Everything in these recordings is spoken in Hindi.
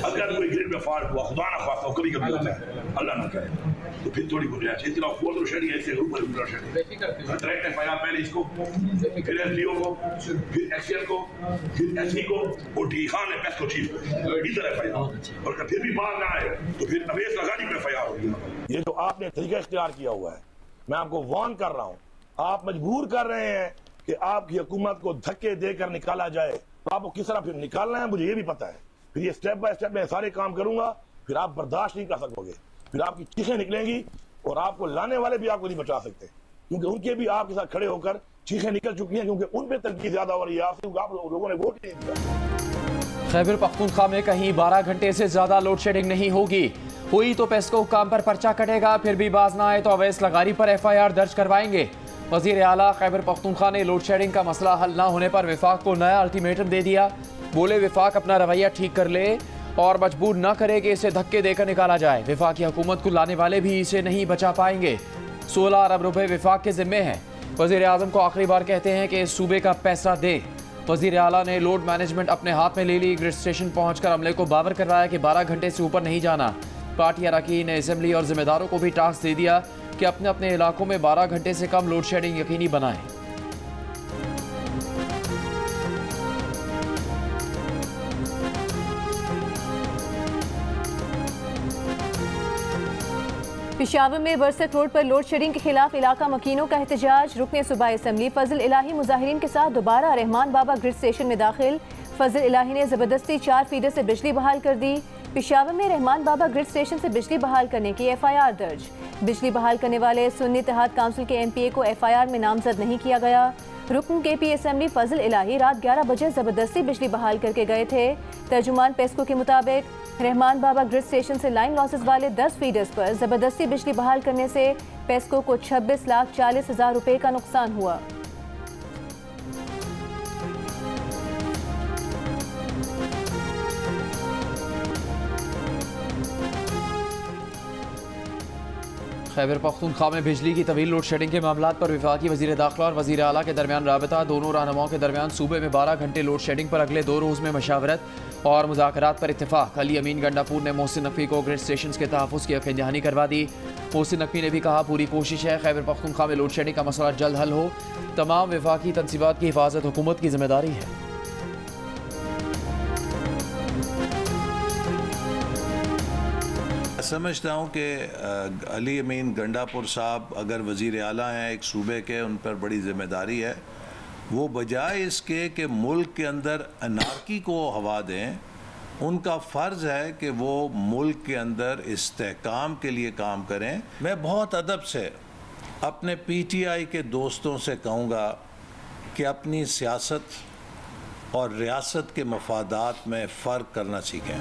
अगर कोई ग्रिड में फॉल्ट हुआ, खुदा ना खास्ता कभी कभी होता है, अल्लाह ना करे, तो फिर थोड़ी गुंजाइश है। इतना फोर लोड शेडिंग ऐसे ऊपर लोड शेडिंग डायरेक्ट एफआईआर पहले इसको, फिर एसडीओ को, फिर एसएल को, फिर एससी को और डी खान है पेस्को चीफ को, इधर एफआईआर। और फिर भी बात ना आए तो फिर अवेश लगानी पे एफआईआर होगी। ये जो आपने तरीका इख्तियार किया हुआ है, मैं आपको वार्न कर रहा हूँ, आप मजबूर कर रहे हैं कि आपकी हुकूमत को धक्के देकर निकाला जाए। तो आपको किस तरह फिर निकालना है मुझे ये भी पता है। फिर ये स्टेप बाय स्टेप मैं सारे काम करूंगा, फिर आप बर्दाश्त नहीं कर सकोगे, फिर आपकी चीखें निकलेंगी और आपको लाने वाले भी आपको नहीं बचा सकते, क्योंकि उनके भी आपके साथ खड़े होकर चीखें निकल चुकी हैं, क्योंकि उन पर तनकीद ज्यादा हो रही है आपसे, क्योंकि आप लोगों ने वोट नहीं दिया। खैबर पख्तूनख्वा में कहीं 12 घंटे से ज्यादा लोड शेडिंग नहीं होगी। हुई तो पेस्को काम पर पर्चा कटेगा, फिर भी बाज ना आए तो अवैस लगारी पर एफआईआर दर्ज करवाएंगे। वजीर आला खैबर पख्तूनख्वा ने लोड शेडिंग का मसला हल न होने पर विफाक को नया अल्टीमेटम दे दिया। बोले विफाक अपना रवैया ठीक कर ले और मजबूर न करे कि इसे धक्के देकर निकाला जाए। विफाक की हुकूमत को लाने वाले भी इसे नहीं बचा पाएंगे। 16 अरब रुपए विफाक के जिम्मे हैं। वजीर आजम को आखिरी बार कहते हैं कि इस सूबे का पैसा दे। वजीर आला ने लोड मैनेजमेंट अपने हाथ में ले ली। ग्रिड स्टेशन पहुंचकर अमले को बावर करवाया कि 12 घंटे से ऊपर नहीं जाना। पार्टी अरकान ने असेंबली और जिम्मेदारों को भी टास्क दे दिया कि अपने अपने इलाकों में 12 घंटे से कम लोड शेडिंग यकीनी बनाएं। पेशावर में वर्सत रोड पर लोड शेडिंग के खिलाफ इलाका मकीनों का एहतजाज। रुकने सूबाई असम्बली फजल इलाही मुजाहिरीन के साथ दोबारा रहमान बाबा ग्रिड स्टेशन में दाखिल। फजल इलाही ने जबरदस्ती 4 फीडर से बिजली बहाल कर दी। पेशावर में रहमान बाबा ग्रिड स्टेशन से बिजली बहाल करने की एफआईआर दर्ज। बिजली बहाल करने वाले सुन्नी इत्तेहाद काउंसिल के एमपीए को एफआईआर में नामजद नहीं किया गया। रुकन केपी असम्बली फजल इलाही रात 11 बजे जबरदस्ती बिजली बहाल करके गए थे। तर्जुमान पेस्को के मुताबिक रहमान बाबा ग्रिड स्टेशन से लाइन लॉसेस वाले 10 फीडर्स पर जबरदस्ती बिजली बहाल करने से पेस्को को 26,40,000 रुपए का नुकसान हुआ। खैबर पख्तूनख्वा में बिजली की तवील लोड शेडिंग के मामलों पर वफाकी वजीर दाखिला और वजीर आला के दरमियान राबता। दोनों रहनुमाओं के दरमियान सूबे में 12 घंटे लोड शेडिंग पर अगले 2 रोज़ में मशावरत और मुज़ाकरात पर इत्तेफाक। अली अमीन गंडापुर ने मोहसिन नकवी को ग्रिड स्टेशन के तहफ़्फ़ुज़ की यकीन दहानी करवा दी। मोहसिन नकवी ने भी कहा पूरी कोशिश है खैबर पख्तूनख्वा में लोड शेडिंग का मसला जल्द हल हो। तमाम वफाकी तनसीबात की हिफाजत हुकूमत की जिम्मेदारी है। समझता हूँ कि अली अमीन गंडापुर साहब अगर वज़ीर आला हैं एक सूबे के, उन पर बड़ी ज़िम्मेदारी है। वो बजाय इसके कि मुल्क के अंदर अनारकी को हवा दें, उनका फ़र्ज़ है कि वो मुल्क के अंदर इस्तेहकाम के लिए काम करें। मैं बहुत अदब से अपने PTI के दोस्तों से कहूँगा कि अपनी सियासत और रियासत के मफादात में फ़र्क करना सीखें।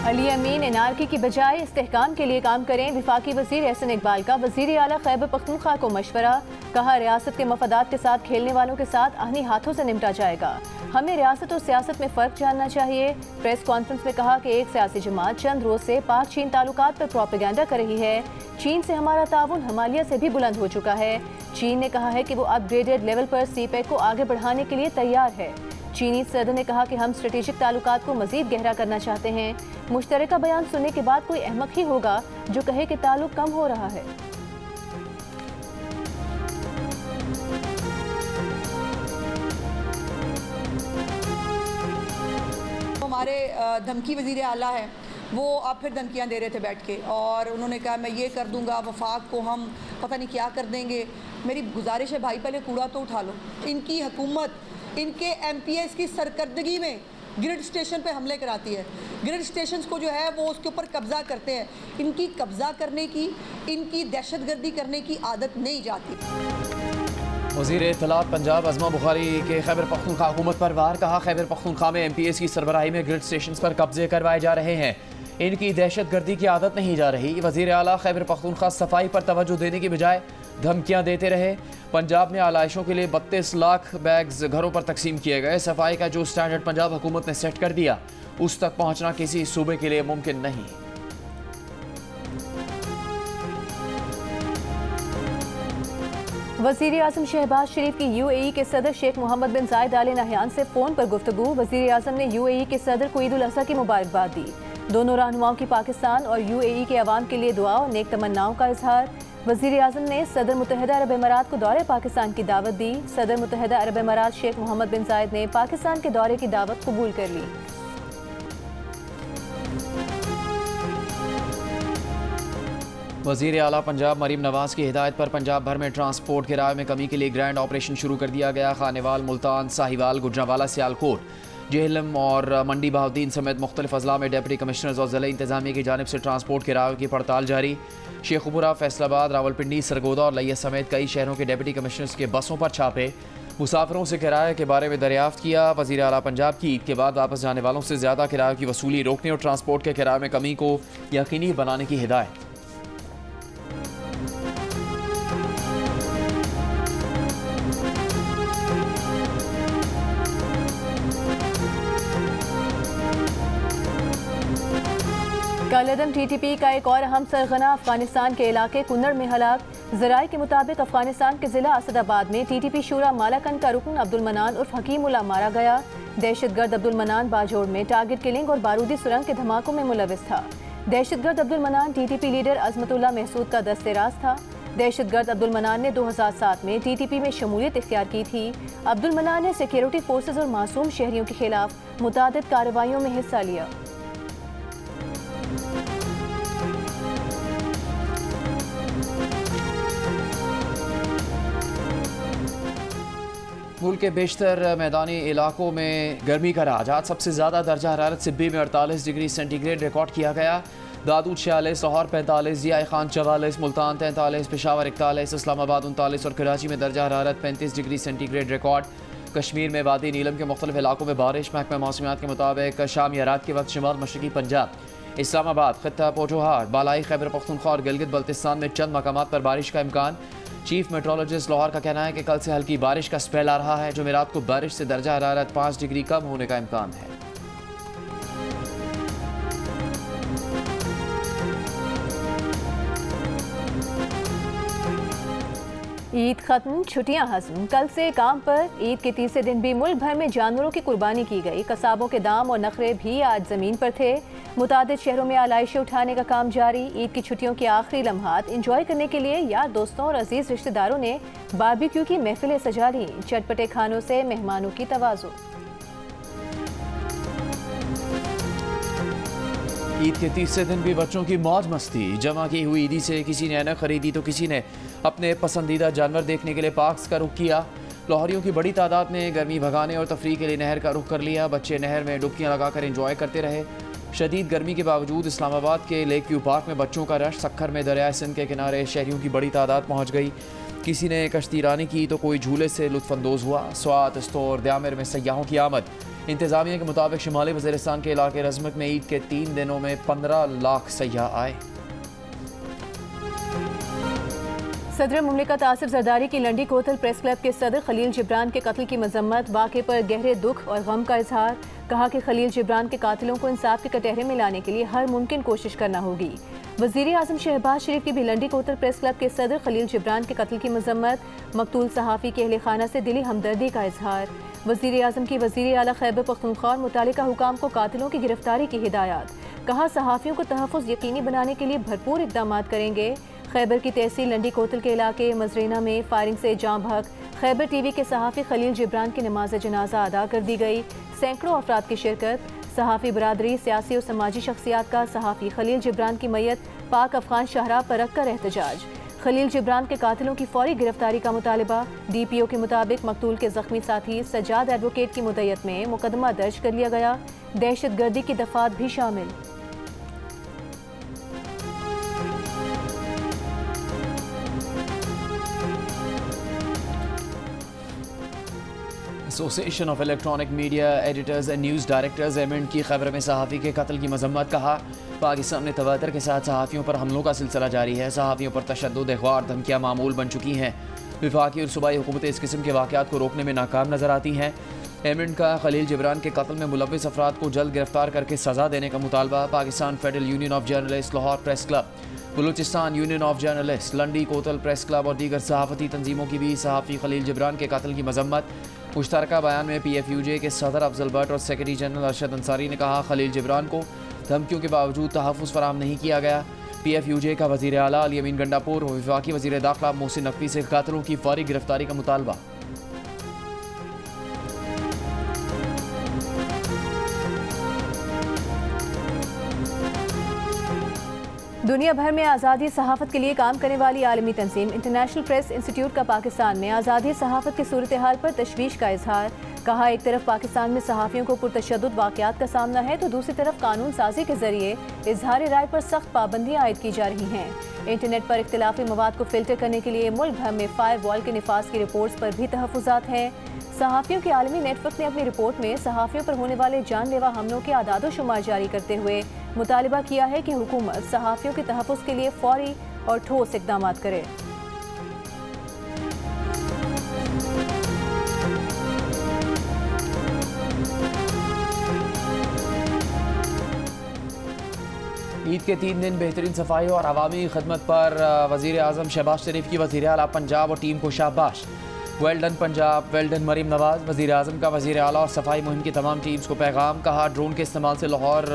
अली अमीन एनआरकी की बजाय इस्तेहकाम के लिए काम करें। वफाकी वजीर एहसन इकबाल का वजीर आला खैबर पख्तूनख्वा को मशवरा। कहा रियासत के मफादात के साथ खेलने वालों के साथ आहनी हाथों से निपटा जाएगा। हमें रियासत और सियासत में फ़र्क जानना चाहिए। प्रेस कॉन्फ्रेंस में कहा कि एक सियासी जमात चंद रोज़ से पाक चीन ताल्लुकात पर प्रोपेगेंडा कर रही है। चीन से हमारा ताउन हिमालय से भी बुलंद हो चुका है। चीन ने कहा है कि वो अपग्रेडेड लेवल पर CPEC को आगे बढ़ाने के लिए तैयार है। चीनी सदर ने कहा कि हम स्ट्रेटेजिक ताल्लुकात को मजीद गहरा करना चाहते हैं। मुश्तरका बयान सुनने के बाद कोई अहमक ही होगा जो कहे कि ताल्लुक कम हो रहा है। हमारे धमकी वजीर आला है, वो अब फिर धमकियाँ दे रहे थे बैठ के, और उन्होंने कहा मैं ये कर दूंगा, वफाक को हम पता नहीं क्या कर देंगे। मेरी गुजारिश है भाई पहले कूड़ा तो उठा लो। इनकी हुकूमत इनके MPs की सरकर्दगी में ग्रिड स्टेशन पे हमले कराती है। ग्रिड स्टेशन को जो है वो उसके ऊपर कब्ज़ा करते हैं। इनकी कब्ज़ा करने की, इनकी दहशतगर्दी करने की आदत नहीं जाती। वज़ीर इत्तलात पंजाब अज़मा बुखारी के खैबर पख्तूनख्वा हुकूमत पर वार। कहा खैबर पख्तूनख्वा में MPs की सरबराही में ग्रिड स्टेशन पर कब्जे करवाए जा रहे हैं। इनकी दहशतगर्दी की आदत नहीं जा रही। वज़ीर आला खैबर पख्तूनख्वा सफाई पर तवज्जो देने की बजाय धमकियां देते रहे। पंजाब में आलाइशों के लिए 32 लाख बैग्स घरों पर तकसीम किए गए। सफाई का जो स्टैंडर्ड पंजाब हुकूमत ने सेट कर दिया, उस तक पहुंचना किसी सूबे के लिए मुमकिन नहीं। वज़ीर आज़म शहबाज शरीफ की UAE के सदर शेख मोहम्मद बिन जायद आल नहयान से फ़ोन पर गुफ्तगू। वज़ीर आज़म ने UAE के सदर को ईद उल अज़हा की मुबारकबाद दी। दोनों रहनुमाओं की पाकिस्तान और UAE के अवाम के लिए दुआ और नेक तमन्नाओं का इजहार। वज़ीर आज़म ने सदर मुत्तहिदा अरब अमारात को दौरे पाकिस्तान की दावत दी। सदर मुत्तहिदा अरब अमारात शेख मोहम्मद बिन जायद ने पाकिस्तान के दौरे की दावत कबूल कर ली। वज़ीर आला पंजाब मरीम नवाज की हिदायत पर पंजाब भर में ट्रांसपोर्ट किराए में कमी के लिए ग्रैंड ऑपरेशन शुरू कर दिया गया। खानेवाल, मुल्तान, साहिवाल, गुजरांवाला, सियालकोट, जेहलम और मंडी बहाउद्दीन समेत मुख्तलिफ अजला में डिप्टी कमिश्नर्स और ज़िला इंतजामिया की जानिब से ट्रांसपोर्ट किरायों की पड़ताल जारी। शेखुपुरा, फैसलाबाद, रावलपिंडी, सरगोदा और लिया समेत कई शहरों के डिप्टी कमिश्नर्स के बसों पर छापे, मुसाफिरों से किराए के बारे में दरियाफ्त किया। वज़ीर आला पंजाब की ईद के बाद वापस जाने वालों से ज़्यादा किराए की वसूली रोकने और ट्रांसपोर्ट के किराए में कमी को यकीनी बनाने की हिदायत। कलअदम TTP का एक और अहम सरगना अफगानिस्तान के इलाके कुन्नड़ में हलाक। ज़राए के मुताबिक अफगानिस्तान के जिला असदाबाद में TTP शूरा मालाकंद का रुकन अब्दुल मनान उर्फ हकीमुल्लाह मारा गया। दहशतगर्द अब्दुल मनान बाजोड़ में टारगेट किलिंग और बारूदी सुरंग के धमाकों में मुलविस था। दहशतगर्द अब्दुल मनान TTP लीडर अजमतुल्लाह महसूद का दस्तेराज था। दहशतगर्द अब्दुल मनान ने 2007 में TTP में शमूलियत इख्तियार की थी। अब्दुल मनान ने सिक्योरिटी फोर्सेज और मासूम शहरियों के खिलाफ मुतादिद कार्रवाइयों में हिस्सा लिया। मुल्क के बेशतर मैदानी इलाकों में गर्मी का राज। आज सबसे ज़्यादा दर्जा हरारत सिब्बी में 48 डिग्री सेंटीग्रेड रिकॉर्ड किया गया। दादूद 46, लाहौर 45, ज़िया खान 44, मुल्तान 43, पेशावर 41, इस्लामाबाद 39 और कराची में दर्जा हरारत 35 डिग्री सेंटीग्रेड रिकॉर्ड। कश्मीर में वादी नीलम के मुख्तलिफ इलाकों में बारिश। महकमा मौसमियात के मुताबिक शाम या रात के वक्त शुमाल मशरकी पंजाब, इस्लामाबाद, खित्ता पोठोहार, बालाई खैबर पख्तूनख्वा और गिलगित बल्तिस्तान में चंद मकामात पर बारिश का इम्कान। चीफ मेट्रोलॉजिस्ट लाहौर का कहना है कि कल से हल्की बारिश का स्पेल आ रहा है। जुमेरात को बारिश से दर्जा हरारत 5 डिग्री कम होने का इम्कान है। ईद खत्म, छुट्टियां हज़म। कल से काम पर। ईद के तीसरे दिन भी मुल्क भर में जानवरों की कुर्बानी की गई। कसाबों के दाम और नखरे भी आज ज़मीन पर थे। मुतादिद शहरों में आलाइशें उठाने का काम जारी। ईद की छुट्टियों के आखिरी लम्हात इंजॉय करने के लिए यार दोस्तों और अजीज रिश्तेदारों ने बारबेक्यू की महफिलें सजा ली। चटपटे खानों से मेहमानों की तवाज़ु। ईद के तीसरे दिन भी बच्चों की मौज मस्ती। जमा की हुई ईदी से किसी ने ऐनक खरीदी तो किसी ने अपने पसंदीदा जानवर देखने के लिए पार्क्स का रुख किया। लाहौरियों की बड़ी तादाद ने गर्मी भगाने और तफरीह के लिए नहर का रुख कर लिया। बच्चे नहर में डुबकियां लगाकर एंजॉय करते रहे। शदीद गर्मी के बावजूद इस्लामाबाद के लेक व्यू पार्क में बच्चों का रश। सक्खर में दरिया सिंध के किनारे शहरियों की बड़ी तादाद पहुँच गई। किसी ने कश्ती रानी की तो कोई झूले से लुत्फानंदोज़ हुआ। स्वात, स्तोर, द्यामिर में सयाहों की आमद। इंतजामिया के मुताबिक शुमाली वज़ीरिस्तान के इलाके रज़मत में ईद के 3 दिनों में 15 लाख सयाह आए। सदर मुमलिकत आसिफ जरदारी की लंडी कोतल प्रेस क्लब के सदर खलील जिब्रान के कत्ल की मजम्मत। वाक़े पर गहरे दुख और गम का इजहार। कहा कि खलील जिब्रान के कातिलों को इंसाफ के कटहरे में लाने के लिए हर मुमकिन कोशिश करना होगी। वज़ीर आज़म शहबाज शरीफ की भी लंडी कोतल प्रेस क्लब के सदर खलील जिब्रान के कत्ल की मजम्मत। मकतूल सहाफ़ी के अहले खाना से दिली हमदर्दी का इजहार। वज़ीर आज़म की वज़ीर आला खैबर पख्तूनख्वा और मुतालिका हुकाम को कातिलों की गिरफ्तारी की हिदायत। कहा सहाफ़ियों को तहफ़्फ़ुज़ यकीनी बनाने के लिए भरपूर इक़दाम करेंगे। खैबर की तहसील लंडी कोतल के इलाके मजरीना में फायरिंग से जाँ भग खैबर TV के सहाफ़ी खलील जिब्रान की नमाज जनाजा अदा कर दी गई। सैकड़ों अफराद की शिरकत। सहाफ़ी बरादरी, सियासी और समाजी शख्सियात का सहाफ़ी खलील जिब्रान की मैयत पाक अफ़गान शाहराह पर रख कर एहतजाज। खलील जिब्रान के कातिलों की फौरी गिरफ्तारी का मुतालबा। DPO के मुताबिक मकतूल के ज़ख्मी साथी सज्जाद एडवोकेट की मुद्दत में मुकदमा दर्ज कर लिया गया। दहशत गर्दी की दफात भी शामिल। Association of electronic media editors and news directors amend की खबर में सहाफ़ी के कत्ल की मजम्मत। कहा पाकिस्तान में तवातर के साथ सहाफ़ियों पर हमलों का सिलसिला जारी है। सहाफ़ियों पर तशद्दुद, अग़वा, धमकियाँ मामूल बन चुकी हैं। वफाकी और सूबाई हुकूमतें इस किस्म के वाक़यात को रोकने में नाकाम नज़र आती हैं। एमेंड का खलील जिब्रान के कत्ल में मुलव्विस अफराद को जल्द गिरफ्तार करके सज़ा देने का मुतालबा। Pakistan federal union of journalist, Lahore press club, Balochistan union of journalist, Landi कोतल press club और दीगर सहाफ़ती तंजीमों की भी सहाफ़ी खलील जिब्रान के कत्ल की मजम्मत। मुश्तरका बयान में PFUJ के सदर अफजल भट्ट और सेक्रेटरी जनरल अरशद अंसारी ने कहा, खलील जिब्रान को धमकियों के बावजूद तहफ़्फ़ुज़ फराहम नहीं किया गया। PFUJ का वज़ीर आला अली अमीन गंडापुर और वफाकी वज़ीर दाखिला मोहसिन नकवी से कातिलों की फौरी गिरफ्तारी का मुतालबा। दुनिया भर में आज़ादी सहाफ़त के लिए काम करने वाली आलमी तंजीम इंटरनेशनल प्रेस इंस्टीट्यूट का पाकिस्तान में आज़ादी सहाफ़त की सूरत हाल पर तशवीश का इजहार। कहा, एक तरफ पाकिस्तान में सहाफ़ियों को पुरतशद्दुद वाक़यात का सामना है तो दूसरी तरफ कानून साजी के जरिए इजहार राय पर सख्त पाबंदियाँ आयद की जा रही हैं। इंटरनेट पर इख्तिलाफी मवाद को फिल्टर करने के लिए मुल्क भर में फायर वॉल के निफाज की रिपोर्ट्स पर भी तहफ़्फ़ुज़ात हैं। सहाफ़ियों के आलमी नेटवर्क ने अपनी रिपोर्ट में सहाफ़ियों पर होने वाले जानलेवा हमलों के आदाद व शुमार जारी करते हुए मुतालिबा किया है कि हुकूमत सहाफ़ियों के तहफ़्फ़ुज़ के लिए फौरी और ठोस इक़दाम करे। ईद के 3 दिन बेहतरीन सफाई और अवामी खदमत पर वज़ीर आज़म शहबाज शरीफ की वज़ीर आला पंजाब और टीम को शाबाश। Well done Punjab, well done Maryam Nawaz. वज़ीर आज़म का वज़ीर आला और सफाई मुहिम की तमाम टीम्स को पैगाम। कहा, ड्रोन के इस्तेमाल से लाहौर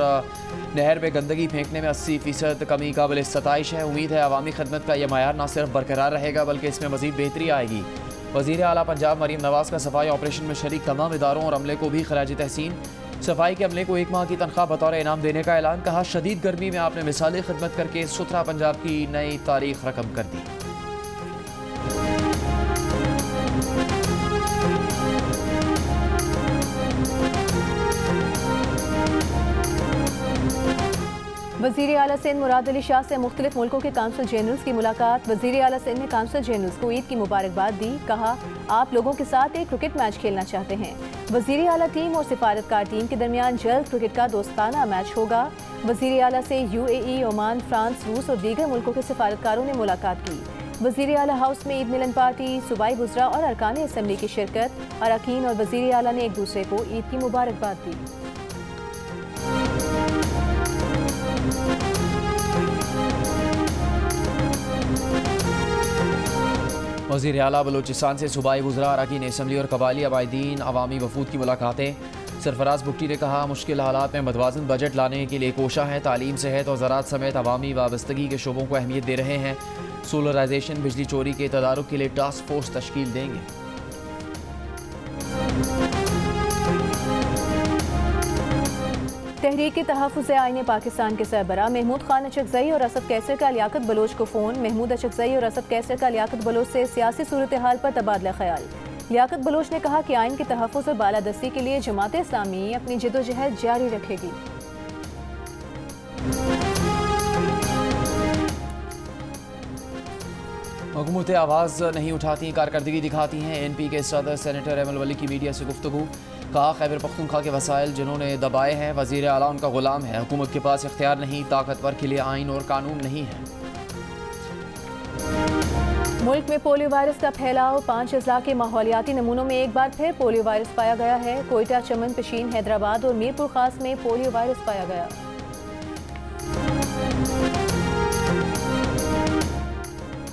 नहर में गंदगी फेंकने में 80% कमी काबिल सताइश है। उम्मीद है अवामी खदमत का यह मायार न सिर्फ बरकरार रहेगा बल्कि इसमें मज़ीद बेहतरी आएगी। वज़ीर आला पंजाब मरीम नवाज़ का सफाई ऑपरेशन में शरीक तमाम इदारों और अमले को भी खराज तहसीन। सफाई के अमले को 1 माह की तनख्वाह बतौर इनाम देने का ऐलान। कहा, शदीद गर्मी में आपने मिसाली खिदमत करके सुथरा पंजाब की नई तारीख रकम कर दी। वज़ीर आला सिंध मुराद अली शाह से मुख्तलिफ मुल्कों के काउंसिल जनरल्स की मुलाकात। वज़ीर आला सिंध ने काउंसिल जनरल्स को ईद की मुबारकबाद दी। कहा, आप लोगों के साथ एक क्रिकेट मैच खेलना चाहते हैं। वज़ीर आला टीम और सिफारतकार टीम के दरमियान जल्द क्रिकेट का दोस्ताना मैच होगा। वज़ीर आला से UAE, ओमान, फ्रांस, रूस और दीगर मुल्कों के सिफारतकारों ने मुलाकात की। वज़ीर आला हाउस में ईद मिलन पार्टी, सूबाई बुज़रा और अरकान असम्बली की शिरकत। अरकान और वज़ीर आला ने एक दूसरे को ईद की मुबारकबाद दी। वज़ीर आला बलूचिस्तान से सूबाई बुज़रा, अरकान असम्बली और कबायली अबायदीन अवामी वफूद की मुलाकातें। सरफराज बुगटी ने कहा, मुश्किल हालात में मतवाज़न बजट लाने के लिए कोशा है। तालीम, सेहत और ज़राअत समेत अवामी वाबस्तगी के शोबों को अहमियत दे रहे हैं। सोलराइजेशन, बिजली चोरी के तदारुक के लिए टास्क फोर्स तश्कील देंगे। तहरीक तहफ़्फ़ुज़ आईन पाकिस्तान के सरबराह महमूद खान अचकज़ई और असद कैसर का लियाकत बलोच को फ़ोन। महमूद अचकज़ई और असद कैसर का लियाकत बलोच से सियासी सूरत हाल पर तबादला ख्याल। लियाकत बलोच ने कहा कि आइन के तहफ़्फ़ुज़ और बालादस्ती के लिए जमात इस्लामी अपनी जदोजहद जारी रखेगी। हुकूमतें आवाज़ नहीं उठाती, कारकर्दगी दिखाती हैं। NP के सदर सेनेटर एमल वली की मीडिया से गुफ्तगू। कहा, खैबर पख्तूनख्वा के वसाइल जिन्होंने दबाए हैं, वज़ीर आला उनका गुलाम है। हुकूमत के पास इख्तियार नहीं, ताकतवर के लिए आइन और कानून नहीं है। मुल्क में पोलियो वायरस का फैलाव। 5 अजला के माहौलियाती नमूनों में एक बार फिर पोलियो वायरस पाया गया है। कोयटा, चमन, पेशीन, हैदराबाद और मीरपुर खास में पोलियो वायरस पाया गया।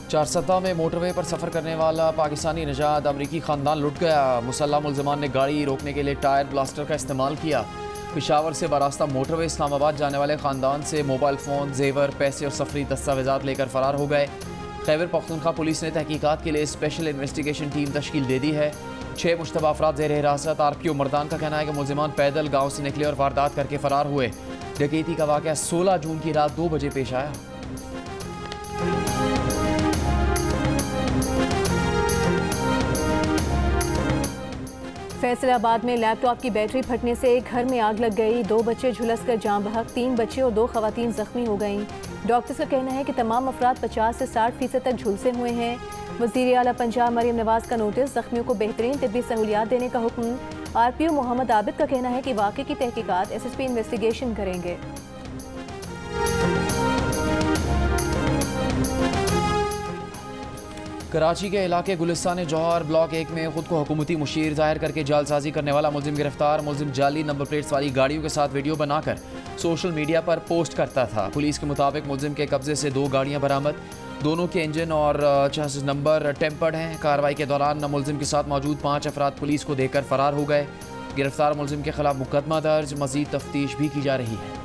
चारसद्दा में मोटरवे पर सफ़र करने वाला पाकिस्तानी नजाद अमरीकी ख़ानदान लुट गया। मुसल्लह मुलज़मान ने गाड़ी रोकने के लिए टायर ब्लास्टर का इस्तेमाल किया। पेशावर से बरास्ता मोटरवे इस्लामाबाद जाने वाले ख़ानदान से मोबाइल फ़ोन, जेवर, पैसे और सफरी दस्तावेज़ात लेकर फ़रार हो गए। खैबर पख्तूनख्वा पुलिस ने तहकीकात के लिए स्पेशल इन्वेस्टिगेशन टीम तश्कील दे दी है। 6 मुश्तबा अफराद ज़ेर हिरासत। RPO मर्दान का कहना है कि मुलज़मान पैदल गाँव से निकले और वारदात करके फ़रार हुए। डकैती का वाक़या 16 जून की रात 2 बजे पेश आया। फैसलाबाद में लैपटॉप की बैटरी फटने से एक घर में आग लग गई। 2 बच्चे झुलस कर जान बहक, 3 बच्चे और 2 खवातीन जख्मी हो गईं। डॉक्टर्स का कहना है कि तमाम अफराद 50 से 60% तक झुलसे हुए हैं। वज़ीर आला पंजाब मरीम नवाज़ का नोटिस, जख्मियों को बेहतरीन तिब्बी सहूलियात देने का हुक्म। RPO मोहम्मद आबिद का कहना है कि वाक़े की तहकीकात SSP इन्वेस्टिगेशन करेंगे। कराची के इलाके गुलिस्तान जौहर ब्लॉक 1 में खुद को हुकूमती मुशीर जाहिर करके जालसाजी करने वाला मुलजिम गिरफ्तार। मुलजिम जाली नंबर प्लेट्स वाली गाड़ियों के साथ वीडियो बनाकर सोशल मीडिया पर पोस्ट करता था। पुलिस के मुताबिक मुलजिम के कब्जे से 2 गाड़ियां बरामद, दोनों के इंजन और चेसिस नंबर टेम्पर्ड हैं। कार्रवाई के दौरान मुलजिम के साथ मौजूद 5 अफराद पुलिस को देकर फरार हो गए। गिरफ्तार मुलजिम के खिलाफ मुकदमा दर्ज, मजीद तफ्तीश भी की जा रही है।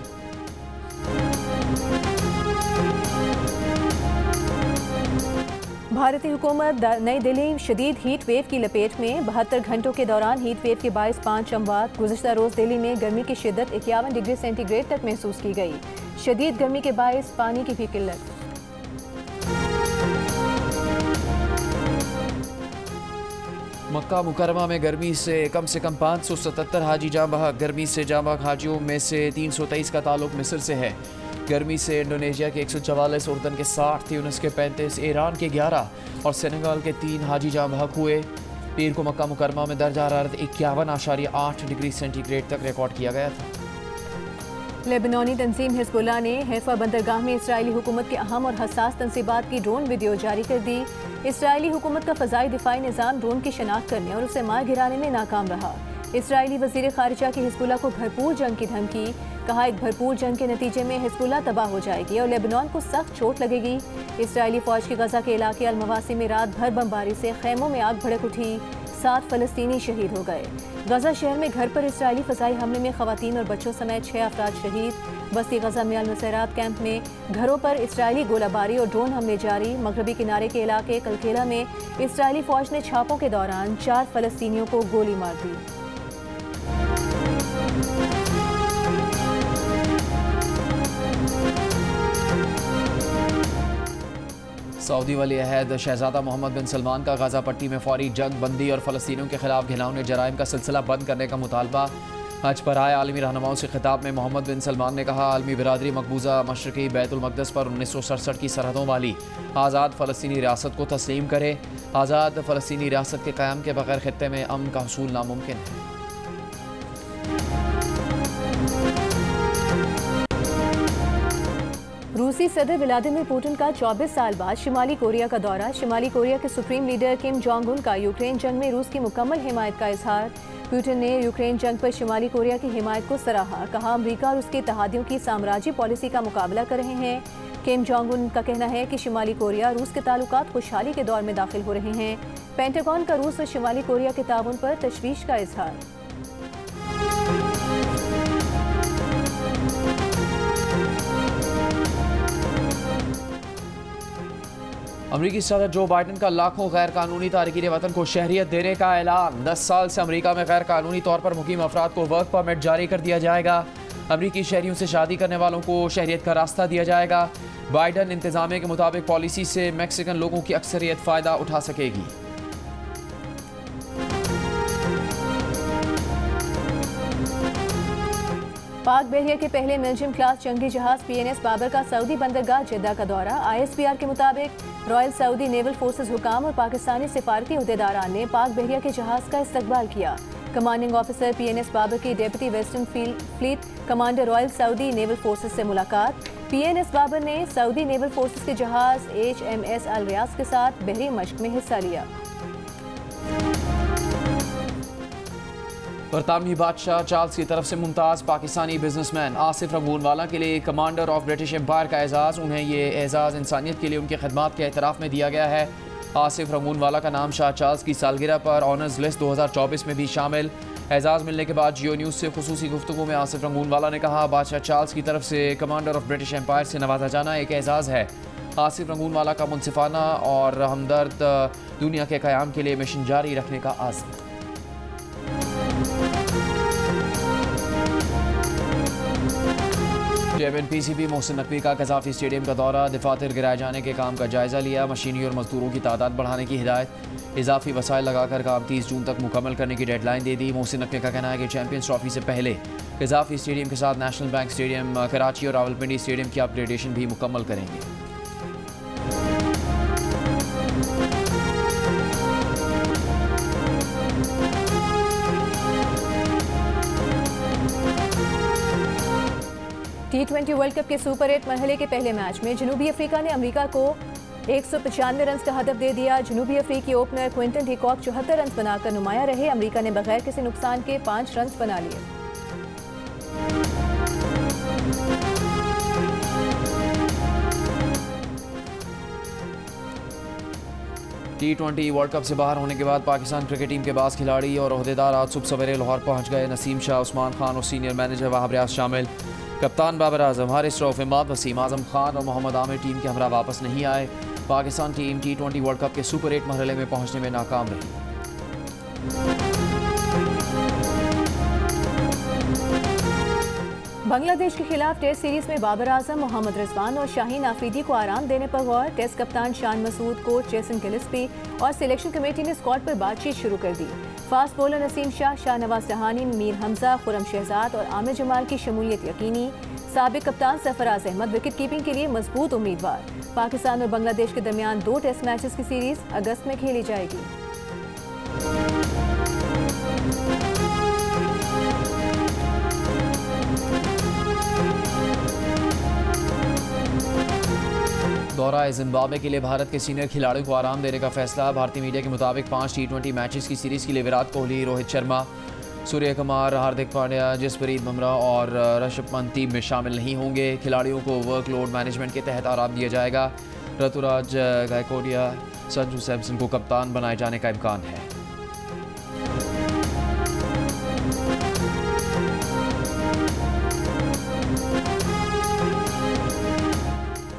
भारतीय हुकूमत नई दिल्ली शदीद हीट वेव की लपेट में। 72 घंटों के दौरान हीट वेव के बायस 5 अमवात। गुज़िश्ता रोज़ दिल्ली में गर्मी की शिद्दत 51 डिग्री सेंटीग्रेड तक महसूस की गई। शदीद गर्मी के बायस पानी की भी किल्लत। मक्का मुकरमा में गर्मी से कम 577 हाजी जाँ बहक। गर्मी से जाँ बहक हाजियों में से 323 का ताल्लुक मिस्र से है। गर्मी से इंडोनेशिया के 144, उर्दन के 60, ट्यूनिस के 35, ईरान के 11 और सेनेगल के 3 हाजी जाँ बहक हुए। पीर को मक्का मुकरमा में दर्जा हरारत 51.8 डिग्री सेंटीग्रेड तक रिकॉर्ड किया गया था। लेबनानी तंजीम हिज़्बुल्लाह ने हैफा बंदरगाह में इसराइली हुकूमत के अहम और हसास तंसीबात की ड्रोन वीडियो जारी कर दी। इसराइली हुकूमत का फ़ज़ाई दिफाई निज़ाम ड्रोन की शनाख्त करने और उसे मार गिराने में नाकाम रहा। इसराइली वज़ीर ख़ारिजा की हिज़्बुल्लाह को भरपूर जंग की धमकी। कहा, एक भरपूर जंग के नतीजे में हिज़्बुल्लाह तबाह हो जाएगी और लेबनान को सख्त चोट लगेगी। इसराइली फ़ौज की गज़ा के इलाके अल-मवासी में रात भर बमबारी से खैमों में आग भड़क उठी। 7 फ़लस्तीनी शहीद हो गए। गजा शहर में घर पर इसराइली फ़ज़ाई हमले में ख़वातीन और बच्चों समेत 6 अफराद शहीद। बस्ती गजा में अल-नुसैरात कैंप में घरों पर इसराइली गोलाबारी और ड्रोन हमले जारी। मगरबी किनारे के इलाके कलकेला में इसराइली फ़ौज ने छापों के दौरान 4 फ़लस्तीनियों को गोली मार दी। सऊदी वली अहद शहजादा मोहम्मद बिन सलमान का गाज़ा पट्टी में फौरी जंग बंदी और फ़लस्तीनियों के खिलाफ घिनौने जराइम का सिलसिला बंद करने का मुतालबा। हज पर आए आलमी रहनुमाओं से खिताब में मोहम्मद बिन सलमान ने कहा, आलमी बिरादरी मकबूजा मशरक़ी बैतुल मक़दस पर 1967 की सरहदों वाली आज़ाद फ़लस्तीनी रियासत को तस्लीम करे। आज़ाद फ़लस्तीनी रियासत के क़याम के बगैर ख़ित्ते में अमन का हसूल नामुमकिन है। रूसी सदर व्लादिमीर पुतिन का 24 साल बाद शिमाली कोरिया का दौरा। शिमाली कोरिया के supreme leader Kim Jong Un का यूक्रेन जंग में रूस की मुकम्मल हिमायत का इजहार। पुतिन ने यूक्रेन जंग पर शिमाली कोरिया की हिमायत को सराहा। कहा, अमरीका और उसके इत्तेहादियों की साम्राज्य पॉलिसी का मुकाबला कर रहे हैं। किम जोंग उन का कहना है कि शिमाली कोरिया रूस के ताल्लुकात खुशहाली के दौर में दाखिल हो रहे हैं। पेंटागन का रूस और शिमाली कोरिया के ताउन पर तशवीश का इजहार। अमरीकी सदर जो बाइडन का लाखों गैर कानूनी तारकीन वतन को शहरियत देने का ऐलान। 10 साल से अमरीका में गैर कानूनी तौर पर मुकीम अफराद को वर्क परमिट जारी कर दिया जाएगा। अमरीकी शहरियों से शादी करने वालों को शहरियत का रास्ता दिया जाएगा। बाइडन इंतजामिया के मुताबिक पॉलिसी से मैक्सिकन लोगों की अक्सरियत फ़ायदा उठा सकेगी। पाक बहरिया के पहले मिलिशियम क्लास जंगी जहाज PNS बाबर का सऊदी बंदरगाह जेद्दा का दौरा। ISPR के मुताबिक रॉयल सऊदी नेवल फोर्सेस हुकाम और पाकिस्तानी सिफारती अहदेदारान ने पाक बहरिया के जहाज का इस्तकबाल किया। कमांडिंग ऑफिसर PNS बाबर की deputy western fleet commander royal Saudi naval forces से मुलाकात। PNS बाबर ने सऊदी नेवल फोर्सेस के जहाज HMS अल रियाज के साथ बहरी मशक में हिस्सा लिया। बरतानवी बादशाह चार्ल्स की तरफ से मुमताज़ पाकिस्तानी बिजनेसमैन आसिफ रंगूनवाला के लिए कमांडर ऑफ ब्रिटिश एम्पायर का एजाज़। उन्हें ये एजाज़ इंसानियत के लिए उनकी खदमात के एतराफ़ में दिया गया है। आसिफ रंगूनवाला का नाम शाह चार्ल्स की सालगिरह पर ऑनर्स लिस्ट 2024 में भी शामिल। एजाज़ मिलने के बाद जियो न्यूज़ से खुसूसी गुफ्तगू में आसिफ रंगूनवाला ने कहा, बादशाह चार्ल्स की तरफ से कमांडर ऑफ ब्रिटिश एम्पायर से नवाजा जाना एक एजाज़ है। आसिफ रंगूनवाला का मुनसिफाना और हमदर्द दुनिया के क़याम के लिए मिशन जारी रखने का आज़म। चेयरमैन PCB मोहसिन नकवी का कज़ाफ़ी स्टेडियम का दौरा। दफातर गिराए जाने के काम का जायज़ा लिया। मशीनी और मजदूरों की तादाद बढ़ाने की हिदायत। इजाफी वसाइल लगाकर काम 30 जून तक मुकम्मल करने की डेडलाइन दे दी। मोहसिन नकवी का कहना है कि चैंपियंस ट्रॉफी से पहले कज़ाफ़ी स्टेडियम के साथ नेशनल बैंक स्टेडियम, कराची और रावलपिंडी स्टेडियम की अपग्रेडेशन भी मुकम्मल करेंगे। T20 वर्ल्ड कप के सुपर 8 मरहले के पहले मैच में जनूबी अफ्रीका ने अमेरिका को 195 रन का हदफ दे दिया। जनूबी अफ्रीकी ओपनर क्विंटन डिकॉक 74 रन बनाकर नुमाया रहे। अमेरिका ने बगैर किसी नुकसान के 5 रन बना लिए। T20 वर्ल्ड कप से बाहर होने के बाद पाकिस्तान क्रिकेट टीम के बास खिलाड़ी और ओहदेदार आज सुबह सवेरे लाहौर पहुंच गए। नसीम शाह, उस्मान खान और सीनियर मैनेजर वहाब रियाज शामिल। कप्तान बाबर आजम, हारिस रऊफ, इमाद वसीम, आजम खान और मोहम्मद आमिर टीम के हमरा वापस नहीं आए। Pakistan team T20 world cup के सुपर 8 मरहले में पहुंचने में नाकाम रही। बांग्लादेश के खिलाफ टेस्ट सीरीज में बाबर आजम, मोहम्मद रिजवान और शाहीन आफरीदी को आराम देने पर गौर। टेस्ट कप्तान Shan Masood, coach Jason Gillespie और सिलेक्शन कमेटी ने स्क्वाड पर बातचीत शुरू कर दी। फास्ट बॉलर नसीम शाह, शाहनवाज सहानी, मीर हमजा, खुरम शहजाद और आमिर जमाल की शमूलियत यकीनी। साबिक कप्तान सरफराज अहमद विकेट कीपिंग के लिए मजबूत उम्मीदवार। पाकिस्तान और बांग्लादेश के दरमियान 2 टेस्ट मैचेस की सीरीज अगस्त में खेली जाएगी। दौरा जिम्बाब्वे के लिए भारत के सीनियर खिलाड़ियों को आराम देने का फैसला। भारतीय मीडिया के मुताबिक 5 T20 मैचेस की सीरीज के लिए विराट कोहली, रोहित शर्मा, सूर्य कुमार, हार्दिक पांड्या, जसप्रीत बुमराह और ऋषभ पंत टीम में शामिल नहीं होंगे। खिलाड़ियों को वर्कलोड मैनेजमेंट के तहत आराम दिया जाएगा। ऋतुराज गायकोडिया, संजू सैमसन को कप्तान बनाए जाने का इम्कान है।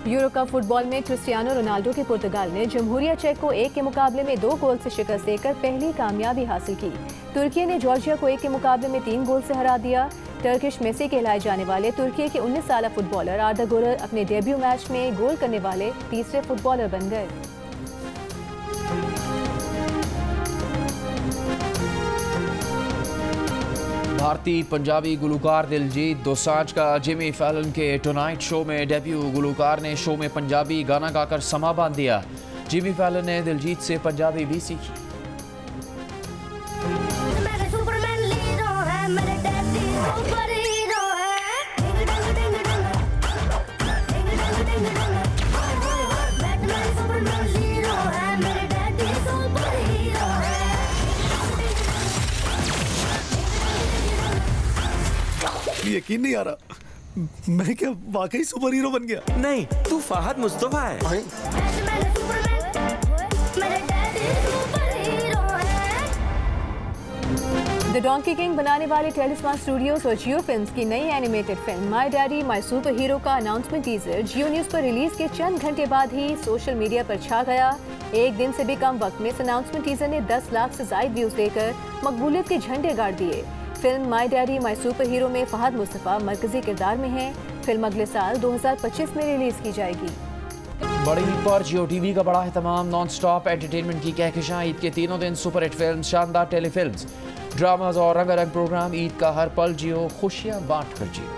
यूरो कप फुटबॉल में क्रिस्टियानो रोनाल्डो के पुर्तगाल ने जमहूरिया चेक को 1 के मुकाबले में 2 गोल से शिकस्त देकर पहली कामयाबी हासिल की। तुर्की ने जॉर्जिया को 1 के मुकाबले में 3 गोल से हरा दिया। टर्किश मेसी कहलाए जाने वाले तुर्की के 19 साल फुटबॉलर आर्दा गुरर अपने डेब्यू मैच में गोल करने वाले तीसरे फुटबॉलर बन गए। भारतीय पंजाबी गुलकार दिलजीत दोसांझ का जिमी फैलन के टुनाइट शो में डेब्यू। गुलकार ने शो में पंजाबी गाना गाकर समा बांध दिया। जिमी फैलन ने दिलजीत से पंजाबी भी सीखी। यकीन नहीं आ रहा, मैं क्या वाकई सुपर हीरो बन गया? नहीं, तू फहद मुस्तफा है। द डोंकी किंग बनाने वाले टेलिस्मान स्टूडियोज और जियो फिल्म्स की नई animated film my daddy my super hero का अनाउंसमेंट टीजर जियो न्यूज पर रिलीज के चंद घंटे बाद ही सोशल मीडिया पर छा गया। एक दिन से भी कम वक्त में इस अनाउंसमेंट टीजर ने 10 लाख से ज्यादा व्यूज लेकर मकबूलियत के झंडे गाड़ दिए। Film my daddy my super hero में फहद मुस्तफा मरकजी किरदार में हैं। फिल्म अगले साल 2025 में रिलीज की जाएगी। बड़ी ईद पर जियो टीवी का बड़ा एहतमाम, नॉन स्टॉप एंटरटेनमेंट की कहकशां। ईद के तीनों दिन सुपर हिट फिल्म, शानदार टेलीफिल्म्स, ड्रामाज और रंगारंग प्रोग्राम। ईद का हर पल जियो, खुशियां बांट कर जियो।